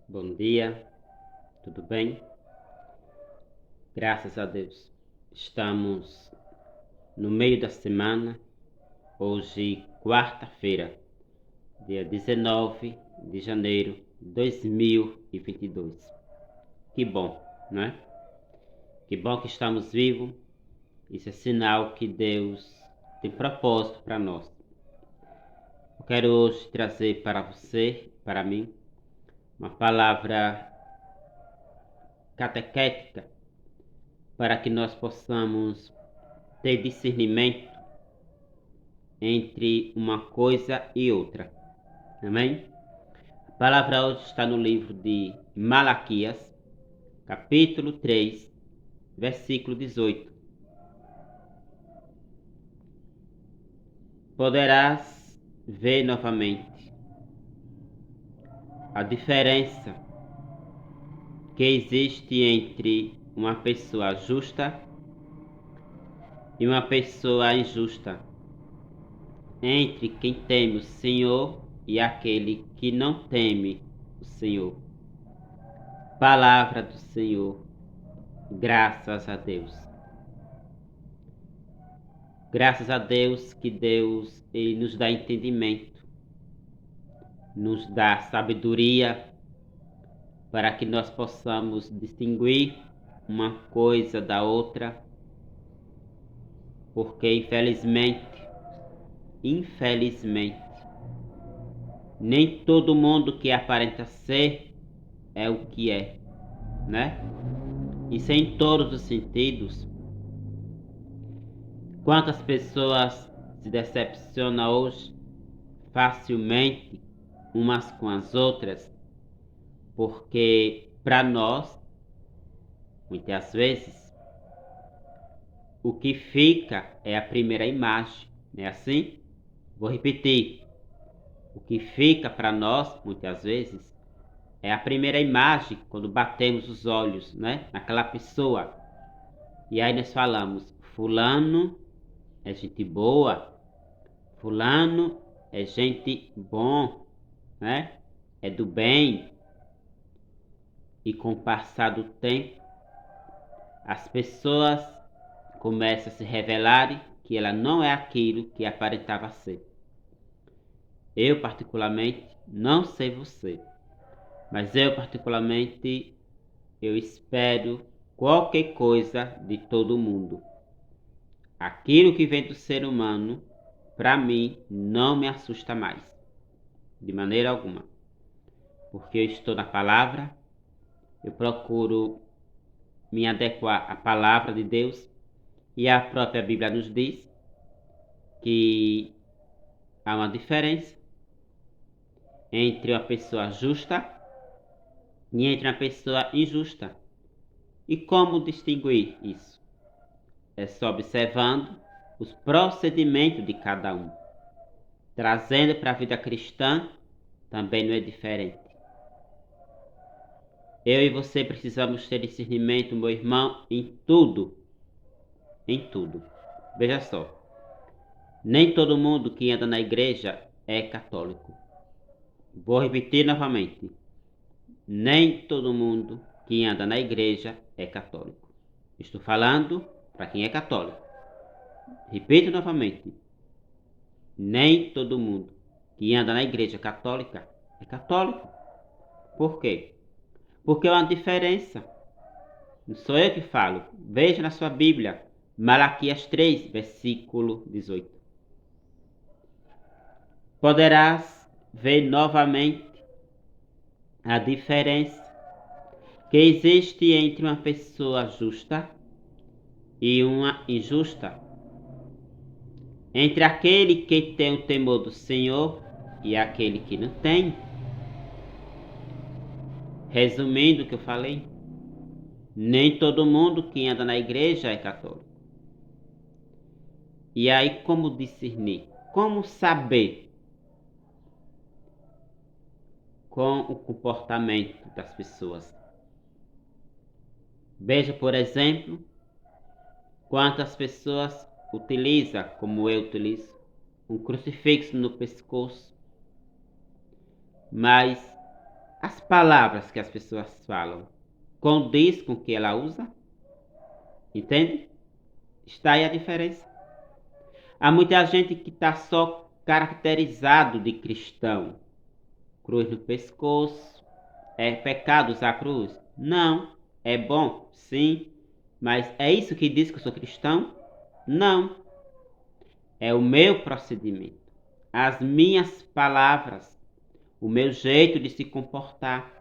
Bom dia, tudo bem? Graças a Deus. Estamos no meio da semana, hoje, quarta-feira, dia 19 de janeiro de 2022. Que bom, não é? Que bom que estamos vivos. Isso é sinal que Deus tem propósito para nós. Eu quero hoje trazer para você, para mim, uma palavra catequética para que nós possamos ter discernimento entre uma coisa e outra. Amém? A palavra hoje está no livro de Malaquias, capítulo 3, versículo 18. Poderás ver novamente a diferença que existe entre uma pessoa justa e uma pessoa injusta, entre quem teme o Senhor e aquele que não teme o Senhor. Palavra do Senhor, graças a Deus. Graças a Deus que Deus ele nos dá entendimento, nos dá sabedoria para que nós possamos distinguir uma coisa da outra, porque infelizmente, nem todo mundo que aparenta ser é o que é, né? Isso é em todos os sentidos. Quantas pessoas se decepcionam hoje facilmente umas com as outras, porque para nós, muitas vezes, o que fica é a primeira imagem, não é assim? Vou repetir. O que fica para nós, muitas vezes, é a primeira imagem quando batemos os olhos, né, naquela pessoa. E aí nós falamos, fulano é gente boa, fulano é gente bom, né? É do bem. E com o passar do tempo, as pessoas começam a se revelar que ela não é aquilo que aparentava ser. Eu particularmente, não sei você, mas eu espero qualquer coisa de todo mundo. Aquilo que vem do ser humano, para mim, não me assusta mais, de maneira alguma, porque eu estou na palavra, eu procuro me adequar à palavra de Deus, e a própria Bíblia nos diz que há uma diferença entre uma pessoa justa e entre uma pessoa injusta. E como distinguir isso? É só observando os procedimentos de cada um. Trazendo para a vida cristã, também não é diferente. Eu e você precisamos ter discernimento, meu irmão, em tudo. Em tudo. Veja só. Nem todo mundo que anda na igreja é católico. Vou repetir novamente. Nem todo mundo que anda na igreja é católico. Estou falando para quem é católico. Repito novamente. Nem todo mundo que anda na igreja católica é católico. Por quê? Porque há uma diferença. Não sou eu que falo. Veja na sua Bíblia. Malaquias 3, versículo 18. Poderás ver novamente a diferença que existe entre uma pessoa justa e uma injusta, entre aquele que tem o temor do Senhor e aquele que não tem. Resumindo o que eu falei, nem todo mundo que anda na igreja é católico. E aí, como discernir? Como saber com o comportamento das pessoas? Veja, por exemplo, quantas pessoas utilizam, como eu utilizo, um crucifixo no pescoço, mas as palavras que as pessoas falam condiz com o que ela usa? Entende? Está aí a diferença. Há muita gente que está só caracterizado de cristão. Cruz no pescoço. É pecado usar a cruz? Não. É bom? Sim. Mas é isso que diz que eu sou cristão? Não. É o meu procedimento, as minhas palavras, o meu jeito de se comportar.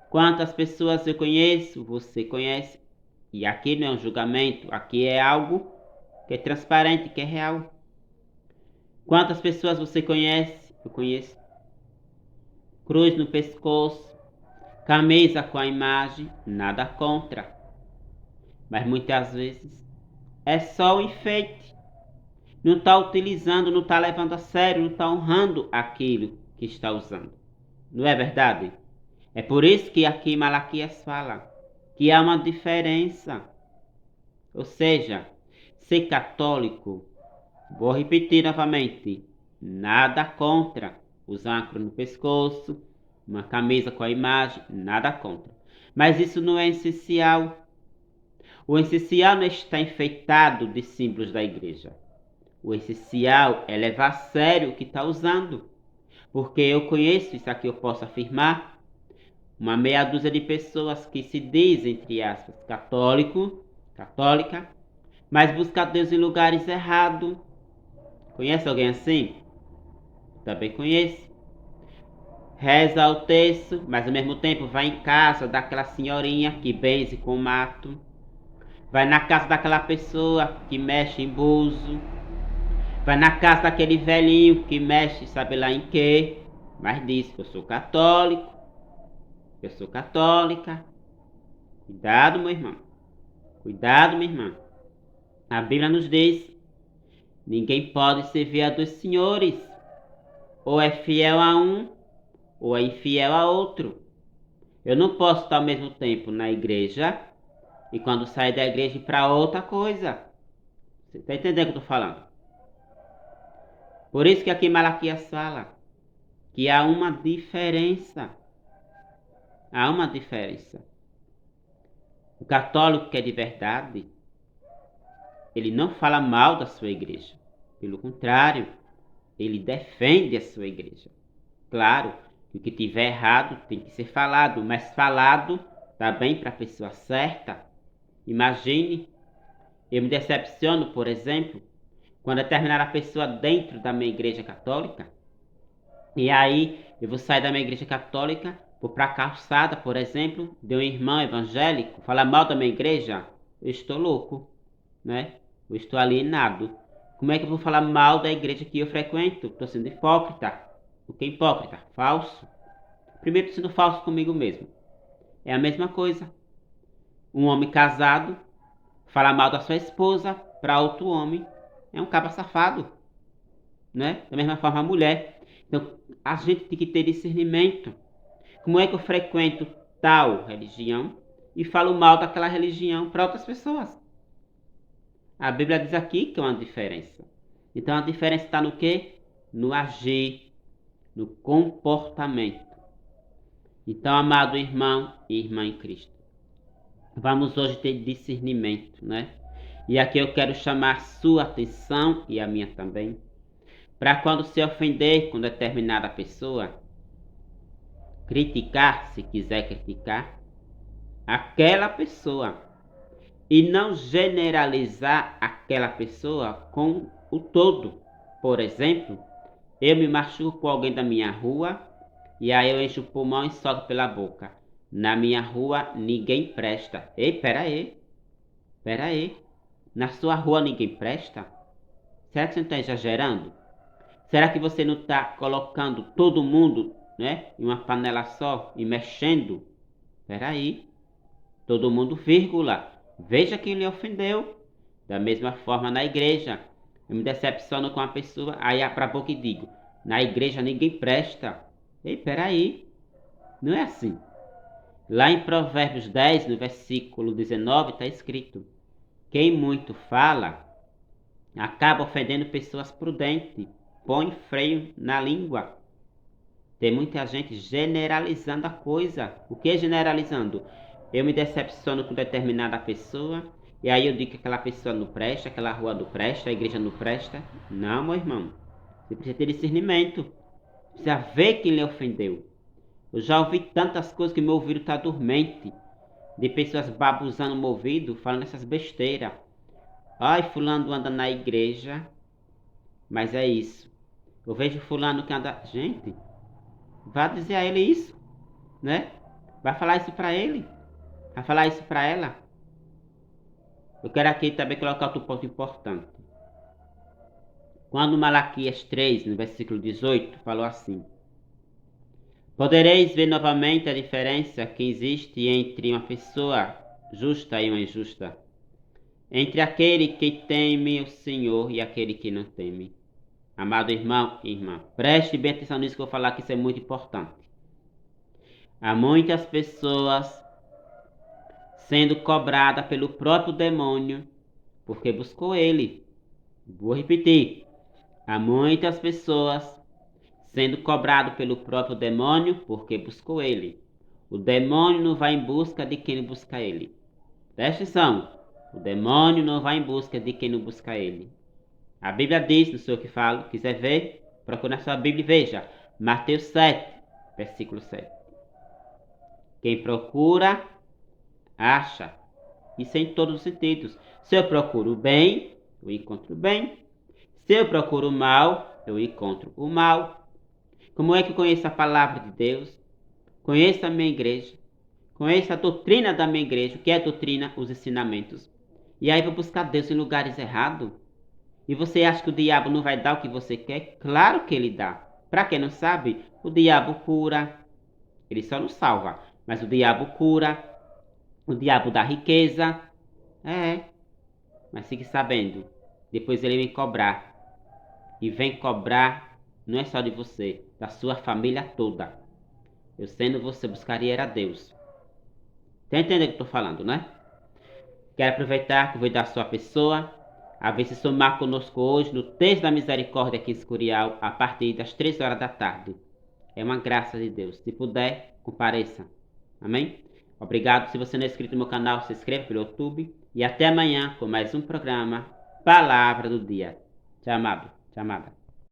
Quantas pessoas eu conheço, você conhece, e aqui não é um julgamento, aqui é algo que é transparente, que é real. Quantas pessoas você conhece, eu conheço, cruz no pescoço, camisa com a imagem, nada contra, mas muitas vezes é só um enfeite. Não está utilizando, não está levando a sério, não está honrando aquilo que está usando. Não é verdade? É por isso que aqui Malaquias fala que há uma diferença. Ou seja, ser católico, vou repetir novamente, nada contra usar uma cruz no pescoço, uma camisa com a imagem, nada contra. Mas isso não é essencial. O essencial não é estar enfeitado de símbolos da igreja. O essencial é levar a sério o que está usando. Porque eu conheço, isso aqui eu posso afirmar, uma meia dúzia de pessoas que se diz, entre aspas, católica, mas busca Deus em lugares errados. Conhece alguém assim? Também conhece. Reza o terço, mas ao mesmo tempo vai em casa daquela senhorinha que benze com mato. Vai na casa daquela pessoa que mexe em buzo. Vai na casa daquele velhinho que mexe, sabe lá em quê, mas diz que eu sou católico, que eu sou católica. Cuidado, meu irmão. Cuidado, minha irmã. A Bíblia nos diz: ninguém pode servir a dois senhores. Ou é fiel a um, ou é infiel a outro. Eu não posso estar ao mesmo tempo na igreja e quando sair da igreja ir para outra coisa. Você está entendendo o que eu estou falando? Por isso que aqui Malaquias fala que há uma diferença. Há uma diferença. O católico que é de verdade, ele não fala mal da sua igreja. Pelo contrário, ele defende a sua igreja. Claro, que o que tiver errado tem que ser falado, mas falado também para a pessoa certa. Imagine, eu me decepciono, por exemplo, quando determinada pessoa dentro da minha igreja católica, e aí eu vou sair da minha igreja católica, vou para a calçada, por exemplo, de um irmão evangélico, falar mal da minha igreja, eu estou louco, né? Eu estou alienado. Como é que eu vou falar mal da igreja que eu frequento? Estou sendo hipócrita. O que é hipócrita? Falso. Primeiro, estou sendo falso comigo mesmo. É a mesma coisa. Um homem casado falar mal da sua esposa para outro homem é um cabra safado, né? Da mesma forma a mulher. Então, a gente tem que ter discernimento. Como é que eu frequento tal religião e falo mal daquela religião para outras pessoas? A Bíblia diz aqui que é uma diferença. Então a diferença está no quê? No agir, no comportamento. Então, amado irmão e irmã em Cristo, vamos hoje ter discernimento, né? E aqui eu quero chamar sua atenção e a minha também, para quando se ofender com determinada pessoa, criticar, se quiser criticar, aquela pessoa e não generalizar aquela pessoa com o todo. Por exemplo, eu me machuco com alguém da minha rua e aí eu encho o pulmão e solto pela boca. Na minha rua ninguém presta. Ei, pera aí. Na sua rua ninguém presta? Será que você não está exagerando? Será que você não está colocando todo mundo, né, em uma panela só e mexendo? Pera aí. Todo mundo, vírgula. Veja quem lhe ofendeu. Da mesma forma na igreja. Eu me decepciono com a pessoa, aí abro a boca e digo: na igreja ninguém presta. Ei, peraí. Não é assim. Lá em Provérbios 10, no versículo 19, está escrito: quem muito fala, acaba ofendendo pessoas prudentes. Põe freio na língua. Tem muita gente generalizando a coisa. O que é generalizando? Eu me decepciono com determinada pessoa, e aí eu digo que aquela pessoa não presta, aquela rua não presta, a igreja não presta. Não, meu irmão. Você precisa ter discernimento. Precisa ver quem lhe ofendeu. Eu já ouvi tantas coisas que meu ouvido está dormente. De pessoas babuzando o meu ouvido, falando essas besteiras. Ai, fulano anda na igreja, mas é isso. Eu vejo fulano que anda... Gente, vá dizer a ele isso, né? Vai falar isso pra ele. Vai falar isso pra ela. Eu quero aqui também colocar outro ponto importante. Quando Malaquias 3, no versículo 18, falou assim: Podereis ver novamente a diferença que existe entre uma pessoa justa e uma injusta, entre aquele que teme o Senhor e aquele que não teme. Amado irmão e irmã, preste bem atenção nisso que eu vou falar, que isso é muito importante. Há muitas pessoas sendo cobradas pelo próprio demônio porque buscou ele. Vou repetir. Há muitas pessoas sendo cobradas pelo próprio demônio porque buscou ele. O demônio não vai em busca de quem não busca ele. Preste atenção. O demônio não vai em busca de quem não busca ele. A Bíblia diz, não sei o que falo, quiser ver, procure na sua Bíblia e veja. Mateus 7, versículo 7. Quem procura, acha. Isso é em todos os sentidos. Se eu procuro o bem, eu encontro o bem. Se eu procuro o mal, eu encontro o mal. Como é que eu conheço a palavra de Deus? Conheço a minha igreja. Conheço a doutrina da minha igreja. O que é a doutrina? Os ensinamentos. E aí vou buscar Deus em lugares errados. E você acha que o diabo não vai dar o que você quer? Claro que ele dá. Para quem não sabe, o diabo cura. Ele só não salva. Mas o diabo cura. O diabo dá riqueza. É. Mas fique sabendo. Depois ele vem cobrar. E vem cobrar não é só de você, da sua família toda. Eu sendo você, buscaria era Deus. Tá entendendo o que eu tô falando, né? Quero aproveitar, convidar a sua pessoa a ver se somar conosco hoje no texto da misericórdia aqui em Escurial, a partir das 3 horas da tarde. É uma graça de Deus. Se puder, compareça. Amém? Obrigado. Se você não é inscrito no meu canal, se inscreva pelo YouTube. E até amanhã com mais um programa Palavra do Dia. Tchau, amado. Tchau, amada.